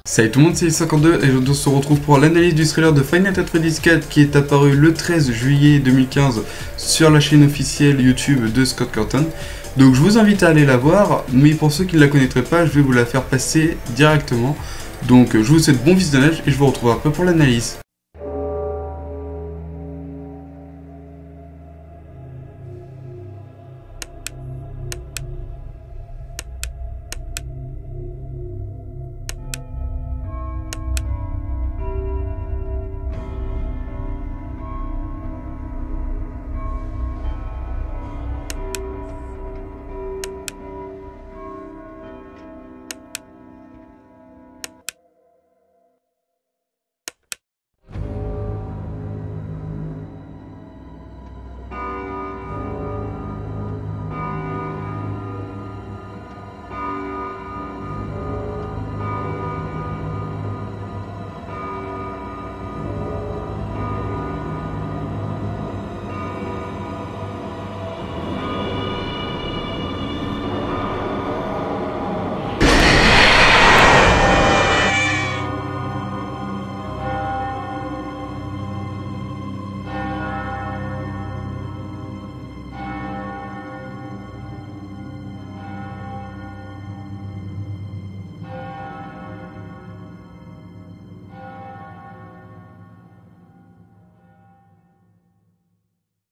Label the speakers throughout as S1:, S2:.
S1: Salut tout le monde, c'est Lys52 et on se retrouve pour l'analyse du trailer de Five Nights at Freddy's 4 qui est apparu le 13 juillet 2015 sur la chaîne officielle YouTube de Scott Curtain. Donc je vous invite à aller la voir, mais pour ceux qui ne la connaîtraient pas, je vais vous la faire passer directement. Donc je vous souhaite bon visionnage et je vous retrouve après pour l'analyse.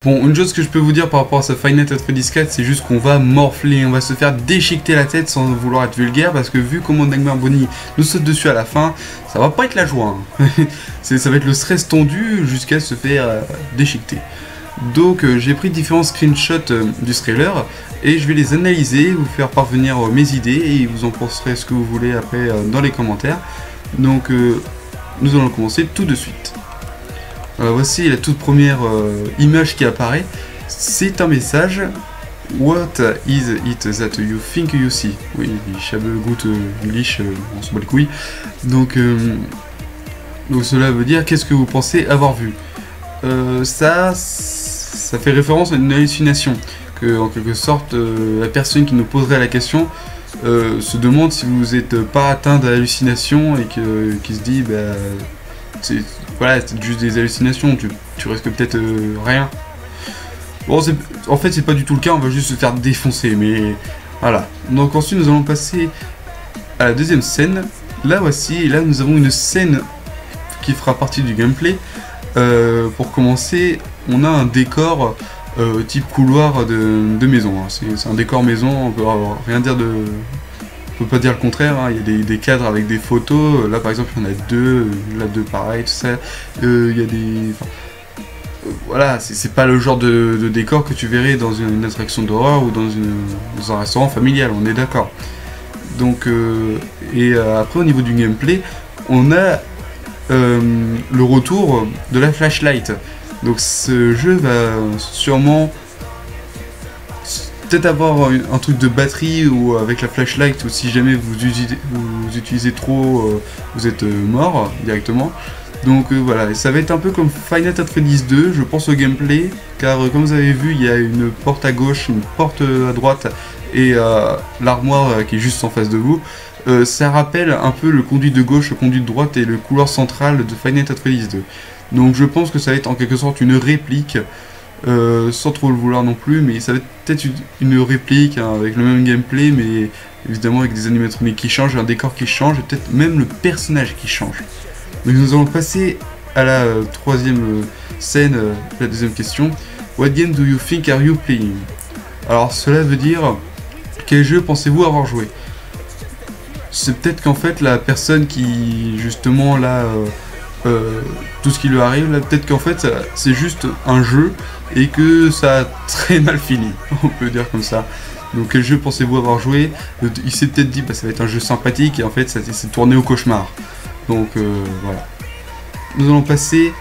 S1: Bon, une chose que je peux vous dire par rapport à ce Five Nights at Freddy's 4, c'est juste qu'on va morfler, on va se faire déchiqueter la tête sans vouloir être vulgaire, parce que vu comment Nightmare Bonnie nous saute dessus à la fin, ça va pas être la joie. Hein. Ça va être le stress tendu jusqu'à se faire déchiqueter. Donc j'ai pris différents screenshots du trailer et je vais les analyser, vous faire parvenir mes idées et vous en penserez ce que vous voulez après dans les commentaires. Donc nous allons commencer tout de suite. Voici la toute première image qui apparaît. C'est un message. What is it that you think you see? Oui, ich habe gut English, on se bat les couilles. Donc cela veut dire qu'est-ce que vous pensez avoir vu. Ça fait référence à une hallucination. Que en quelque sorte la personne qui nous poserait la question se demande si vous n'êtes pas atteint d'hallucination et qui se dit bah voilà, c'est juste des hallucinations, tu risques peut-être rien. Bon, en fait, c'est pas du tout le cas, on va juste se faire défoncer, mais voilà. Donc ensuite, nous allons passer à la deuxième scène. Là, voici, et là, nous avons une scène qui fera partie du gameplay. Pour commencer, on a un décor type couloir de maison. Hein. C'est un décor maison, on peut rien dire de... On peut pas dire le contraire, hein. Il y a des cadres avec des photos, là par exemple il y en a deux, là deux pareil, tout ça, il y a des... voilà, c'est pas le genre de décor que tu verrais dans une attraction d'horreur ou dans un restaurant familial, on est d'accord. Donc, après au niveau du gameplay, on a le retour de la flashlight. Donc ce jeu va sûrement... peut-être avoir un truc de batterie ou avec la flashlight, ou si jamais vous utilisez trop, vous êtes mort directement. Donc voilà, ça va être un peu comme Five Nights at Freddy's 2, je pense au gameplay, car comme vous avez vu, il y a une porte à gauche, une porte à droite et l'armoire qui est juste en face de vous. Ça rappelle un peu le conduit de gauche, le conduit de droite et le couloir central de Five Nights at Freddy's 2. Donc je pense que ça va être en quelque sorte une réplique. Sans trop le vouloir non plus, mais ça va être peut-être une réplique hein, avec le même gameplay, mais évidemment avec des animatroniques qui changent, un décor qui change, et peut-être même le personnage qui change. Donc nous allons passer à la troisième scène, la deuxième question. What game do you think are you playing? Alors cela veut dire, quel jeu pensez-vous avoir joué? C'est peut-être qu'en fait la personne qui justement là... tout ce qui lui arrive là, peut-être qu'en fait c'est juste un jeu et que ça a très mal fini, on peut dire comme ça. Donc quel jeu pensez-vous avoir joué? Il s'est peut-être dit bah ça va être un jeu sympathique et en fait ça s'est tourné au cauchemar. Donc voilà. nous allons passer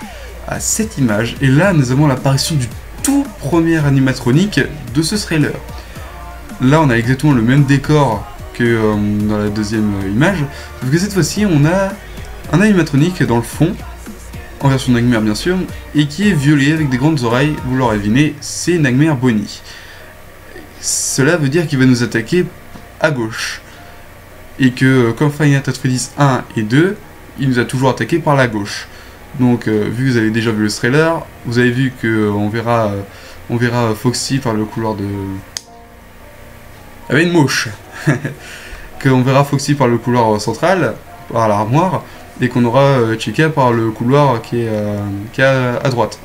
S1: à cette image. Et là, nous avons l'apparition du tout premier animatronique de ce trailer. Là, on a exactement le même décor que dans la deuxième image. Sauf que cette fois-ci, on a un animatronique dans le fond, en version Nightmare bien sûr, et qui est violet avec des grandes oreilles. Vous l'aurez deviné, c'est Nightmare Bonnie. Cela veut dire qu'il va nous attaquer à gauche. Et que, comme Five Nights at Freddy's 1 et 2, il nous a toujours attaqué par la gauche. Donc, vu que vous avez déjà vu le trailer, vous avez vu que on verra Foxy par le couloir de... Il y avait une mouche. Qu'on verra Foxy par le couloir central, par l'armoire, et qu'on aura Chica par le couloir qui est à droite.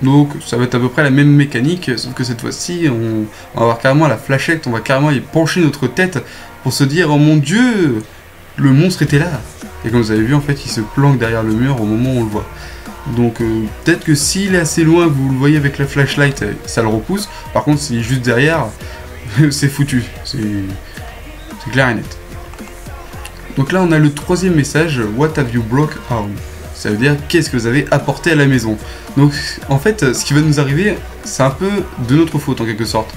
S1: Donc ça va être à peu près la même mécanique, sauf que cette fois-ci, on va avoir carrément la flashette, on va carrément y pencher notre tête pour se dire « Oh mon Dieu, le monstre était là !» Et comme vous avez vu, en fait, il se planque derrière le mur au moment où on le voit. Donc peut-être que s'il est assez loin, que vous le voyez avec la flashlight, ça le repousse. Par contre, s'il est juste derrière, c'est foutu. C'est clair et net. Donc là, on a le troisième message, « What have you brought home ?» Ça veut dire, qu'est-ce que vous avez apporté à la maison. Donc, en fait, ce qui va nous arriver, c'est un peu de notre faute, en quelque sorte.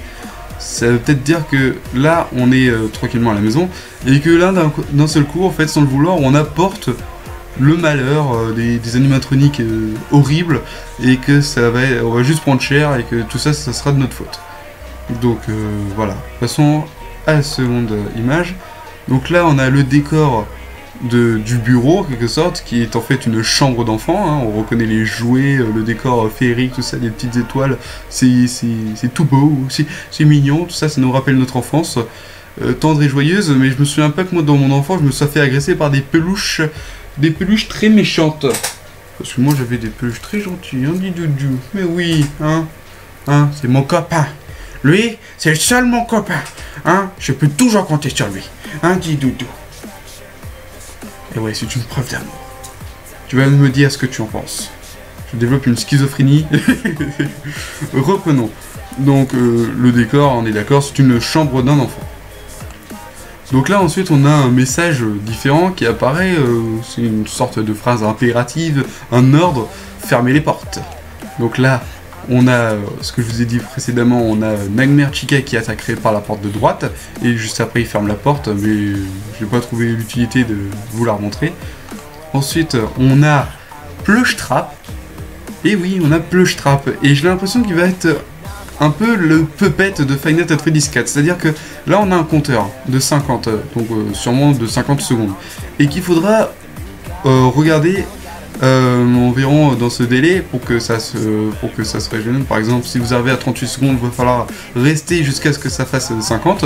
S1: Ça veut peut-être dire que là, on est tranquillement à la maison, et que là, d'un seul coup, en fait, sans le vouloir, on apporte le malheur des animatroniques horribles, et que on va juste prendre cher, et que tout ça, ça sera de notre faute. Donc, voilà. Passons à la seconde image. Donc là, on a le décor du bureau, en quelque sorte, qui est en fait une chambre d'enfant, hein. On reconnaît les jouets, le décor féerique, tout ça, les petites étoiles, c'est tout beau, c'est mignon, tout ça, ça nous rappelle notre enfance, tendre et joyeuse, mais je me souviens pas que moi, dans mon enfance, je me suis fait agresser par des peluches très méchantes. Parce que moi, j'avais des peluches très gentilles, hein, dit Doudou, mais oui, hein, c'est mon copain. Lui, c'est le seul mon copain, hein, je peux toujours compter sur lui, hein, dit Doudou. Et ouais, c'est une preuve d'amour. Tu vas me dire ce que tu en penses. Je développe une schizophrénie. Reprenons. Donc, le décor, on est d'accord, c'est une chambre d'un enfant. Donc là, ensuite, on a un message différent qui apparaît. C'est une sorte de phrase impérative, un ordre, fermez les portes. Donc là, on a, ce que je vous ai dit précédemment, on a Nightmare Chica qui attaquerait par la porte de droite, et juste après il ferme la porte, mais je n'ai pas trouvé l'utilité de vous la remontrer. Ensuite, on a Plushtrap, et oui, on a Plushtrap, et j'ai l'impression qu'il va être un peu le puppet de Five Nights at Freddy's 4, c'est-à-dire que là on a un compteur de 50, donc sûrement de 50 secondes, et qu'il faudra regarder environ dans ce délai pour que ça se régénère. Par exemple, si vous arrivez à 38 secondes, il va falloir rester jusqu'à ce que ça fasse 50.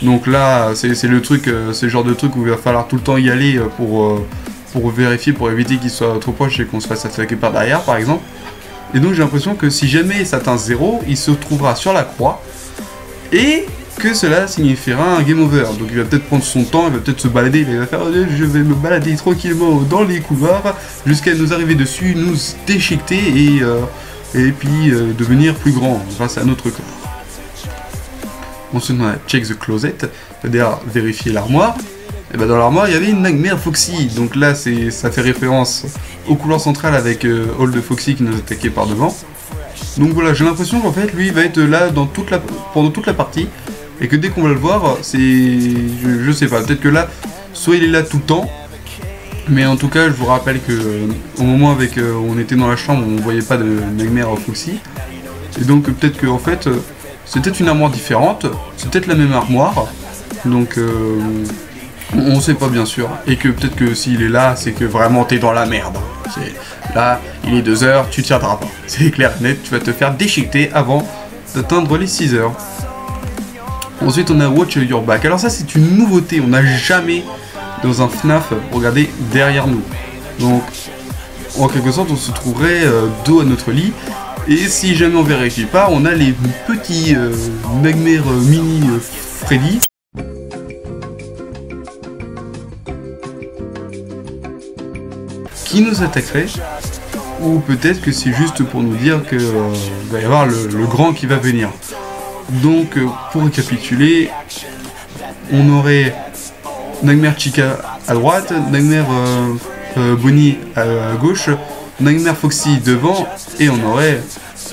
S1: Donc là, c'est le truc, c'est le genre de truc où il va falloir tout le temps y aller pour vérifier, pour éviter qu'il soit trop proche et qu'on se fasse attaquer par derrière, par exemple. Et donc j'ai l'impression que si jamais ça atteint 0, il se trouvera sur la croix et que cela signifiera un game over. Donc il va peut-être prendre son temps, il va peut-être se balader, il va faire je vais me balader tranquillement dans les couloirs jusqu'à nous arriver dessus, nous déchiqueter et puis devenir plus grand grâce à notre corps. Ensuite on a check the closet, c'est-à-dire vérifier l'armoire. Et ben dans l'armoire il y avait une Nightmare Foxy, donc là ça fait référence au couloir central avec Hall de Foxy qui nous attaquait par devant. Donc voilà, j'ai l'impression qu'en fait lui il va être là pendant toute la partie. Et que dès qu'on va le voir, c'est... Je sais pas, peut-être que là, soit il est là tout le temps, mais en tout cas, je vous rappelle que au moment où on était dans la chambre, on voyait pas de Nightmare Foxy. Et donc peut-être que en fait, c'est peut-être une armoire différente, c'est peut-être la même armoire, donc on sait pas bien sûr. Et que peut-être que s'il est là, c'est que vraiment t'es dans la merde. Là, il est 2 h, tu tiendras pas. C'est clair et net, tu vas te faire déchiqueter avant d'atteindre les 6 h. Ensuite on a Watch Your Back. Alors ça c'est une nouveauté, on n'a jamais dans un FNAF regardé derrière nous. Donc en quelque sorte on se trouverait dos à notre lit. Et si jamais on vérifie pas, on a les petits Nightmare mini Freddy qui nous attaqueraient. Ou peut-être que c'est juste pour nous dire qu'il va y avoir le grand qui va venir. Donc, pour récapituler, on aurait Nightmare Chica à droite, Nightmare Bonnie à gauche, Nightmare Foxy devant, et on aurait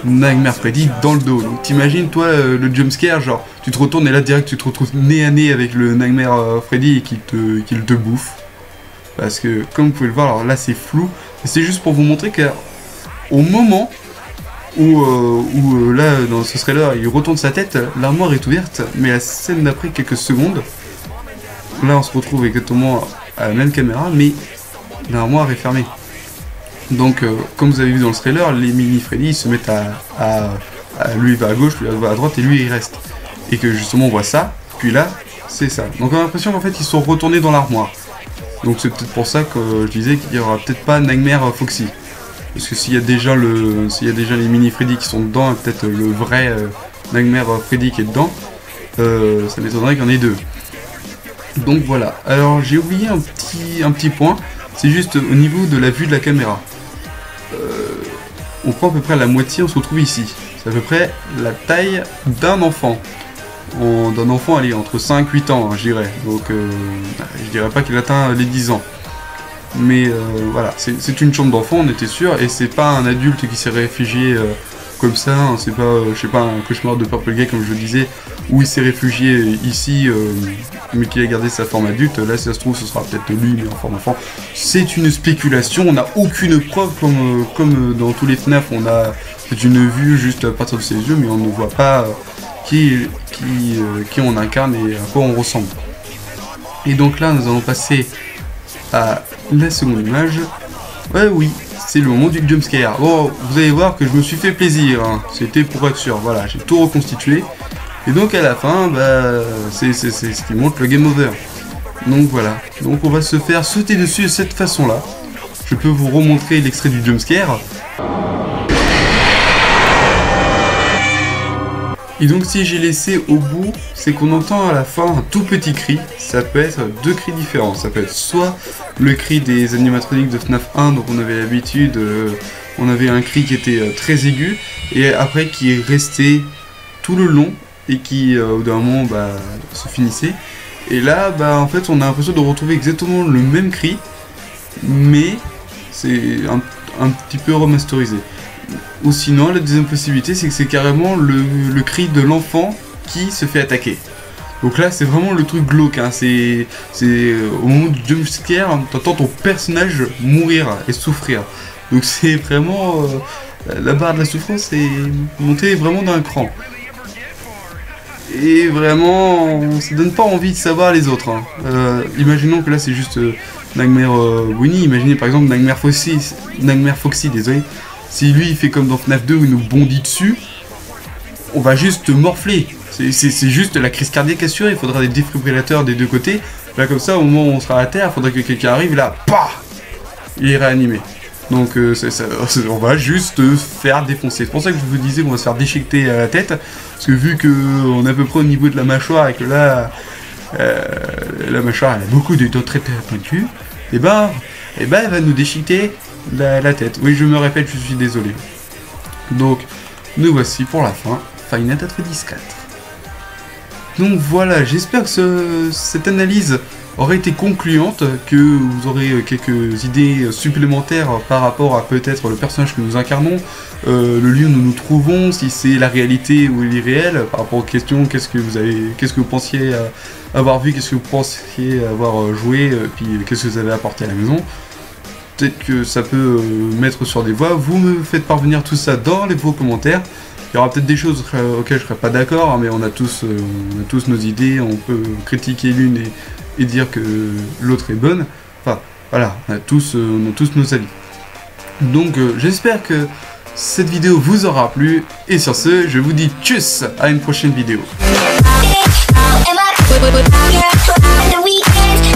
S1: Nightmare Freddy dans le dos. Donc t'imagines toi le jumpscare, genre tu te retournes et là direct tu te retrouves nez à nez avec le Nightmare Freddy et qu'il te bouffe. Parce que comme vous pouvez le voir, alors là c'est flou, et c'est juste pour vous montrer qu'au moment où là dans ce trailer il retourne sa tête, l'armoire est ouverte, mais la scène d'après quelques secondes, là on se retrouve exactement à la même caméra, mais l'armoire est fermée. Donc comme vous avez vu dans le trailer, les mini Freddy se mettent à lui il va à gauche, lui il va à droite et lui il reste. Et que justement on voit ça, puis là c'est ça. Donc on a l'impression qu'en fait ils sont retournés dans l'armoire. Donc c'est peut-être pour ça que je disais qu'il n'y aura peut-être pas Nightmare Foxy. Parce que s'il y a déjà les mini Freddy qui sont dedans, et peut-être le vrai Nightmare Freddy qui est dedans, ça m'étonnerait qu'il y en ait deux. Donc voilà. Alors j'ai oublié un petit point, c'est juste au niveau de la vue de la caméra. On prend à peu près la moitié, on se retrouve ici. C'est à peu près la taille d'un enfant. Allez, entre 5 et 8 ans, hein, je dirais. Donc, je dirais pas qu'il atteint les 10 ans. Mais voilà, c'est une chambre d'enfant, on était sûr, et c'est pas un adulte qui s'est réfugié comme ça, hein, c'est pas, je sais pas, un cauchemar de Purple Guy, comme je le disais, où il s'est réfugié ici, mais qu'il a gardé sa forme adulte. Là, si ça se trouve, ce sera peut-être lui, mais en forme d'enfant. C'est une spéculation, on n'a aucune preuve, comme dans tous les FNAF, on a une vue juste à partir de ses yeux, mais on ne voit pas qui on incarne et à quoi on ressemble. Et donc là, nous allons passer à la seconde image. Ouais, oui, c'est le moment du jumpscare. Bon, vous allez voir que je me suis fait plaisir, hein. C'était pour être sûr, voilà, j'ai tout reconstitué. Et donc à la fin, bah, c'est ce qui montre le game over. Donc voilà, donc on va se faire sauter dessus de cette façon-là. Je peux vous remontrer l'extrait du jumpscare. Et donc si j'ai laissé au bout, c'est qu'on entend à la fin un tout petit cri. Ça peut être deux cris différents. Ça peut être soit le cri des animatroniques de FNAF 1, donc on avait l'habitude, on avait un cri qui était très aigu, et après qui est resté tout le long, et qui au bout d'un moment bah, se finissait. Et là, bah, en fait, on a l'impression de retrouver exactement le même cri, mais c'est un petit peu remasterisé. Ou sinon, la deuxième possibilité, c'est que c'est carrément le cri de l'enfant qui se fait attaquer. Donc là, c'est vraiment le truc glauque, hein. C'est au moment du jumpscare, hein, t'entends ton personnage mourir et souffrir. Donc c'est vraiment... la barre de la souffrance est montée vraiment d'un cran. Et vraiment, ça donne pas envie de savoir les autres, hein. Imaginons que là, c'est juste Nightmare Bonnie. Imaginez par exemple Nightmare Foxy, désolé. Si lui il fait comme dans FNAF 2 où il nous bondit dessus, on va juste morfler. C'est juste la crise cardiaque assurée. Il faudra des défibrillateurs des deux côtés. Là comme ça, au moment où on sera à terre, il faudra que quelqu'un arrive. Là, pah, il est réanimé. Donc on va juste faire défoncer. C'est pour ça que je vous disais qu'on va se faire déchiqueter à la tête. Parce que vu qu'on est à peu près au niveau de la mâchoire et que là, la mâchoire elle a beaucoup de dents très pointues, et ben elle va nous déchiqueter la tête. Oui, je me répète, je suis désolé. Donc, nous voici pour la fin. Five Nights at Freddy's 4. Donc voilà, j'espère que cette analyse aurait été concluante, que vous aurez quelques idées supplémentaires par rapport à peut-être le personnage que nous incarnons, le lieu où nous nous trouvons, si c'est la réalité ou l'irréel, par rapport aux questions, qu'est-ce que vous pensiez avoir vu, qu'est-ce que vous pensiez avoir joué, puis qu'est-ce que vous avez apporté à la maison. Peut-être que ça peut mettre sur des voies. Vous me faites parvenir tout ça dans vos commentaires. Il y aura peut-être des choses auxquelles je ne serai pas d'accord, hein, mais on a tous nos idées. On peut critiquer l'une et dire que l'autre est bonne. Enfin, voilà, on a tous nos avis. Donc, j'espère que cette vidéo vous aura plu. Et sur ce, je vous dis tchuss à une prochaine vidéo.
S2: Weekend,